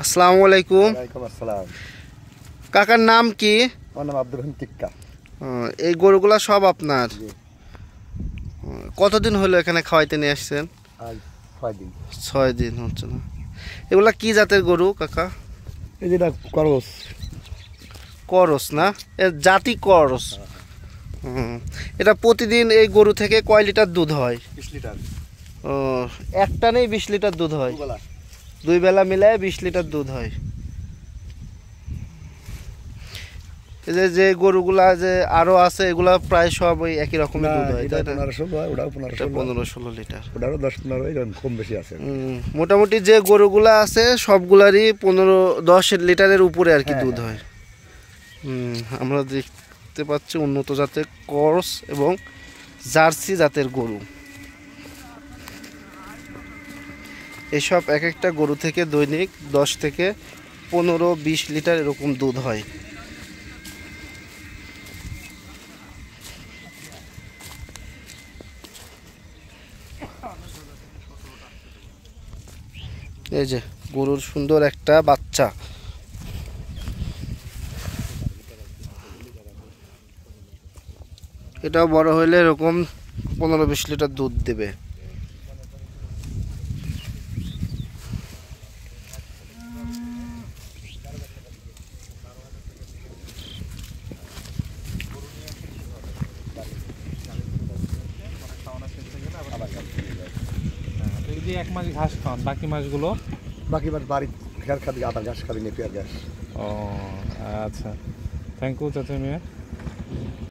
আসসালামু আলাইকুম। ওয়ালাইকুম আসসালাম। কাকার নাম কি? আমার নাম আব্দুর রহিম টিক্কা। এই গরুগুলা সব আপনার? কতদিন হলো এখানে খাওয়াইতে নিয়ে আসছেন? আজ 6 দিন। 6 দিন হচ্ছে না। এগুলা কি জাতের গরু কাকা? এই যেটা করস। করস না, এর জাতি করস। এটা প্রতিদিন এই গরু থেকে কয় লিটার দুধ হয়? 20 লিটার। ও, একটা নেই 20 লিটার দুধ হয়? দুই বেলা মিলায় 20 লিটার দুধ হয়। এই যে গরুগুলা যে আরো আছে এগুলা প্রায় সব ওই একই রকমের দুধ হয়। এটা 15-16 হয়, ওটাও 15-16 লিটার। ওটারও 10-15 এরকম কম বেশি আছে। মোটামুটি যে গরুগুলা আছে সবগুলারই 15-10 লিটারের উপরে আর কি দুধ হয়। আমরা দেখতে পাচ্ছি উন্নত জাতের ক্রস এবং জার্সি জাতের গরু। এসব এক একটা গরু থেকে দৈনিক 10 থেকে 15-20 লিটার এরকম দুধ হয়। এই যে গরুর সুন্দর একটা বাচ্চা। এটাও বড় হইলে এরকম 15-20 লিটার দুধ দেবে। এক মাস ঘাস খাওয়ান, বাকি মাসগুলো বাকি মাস বাড়ি ঘাস খাবি, আবার ঘাস খাবি, নেপিয়ার ঘাস। ও আচ্ছা, থ্যাংক ইউ চাচা মিয়া।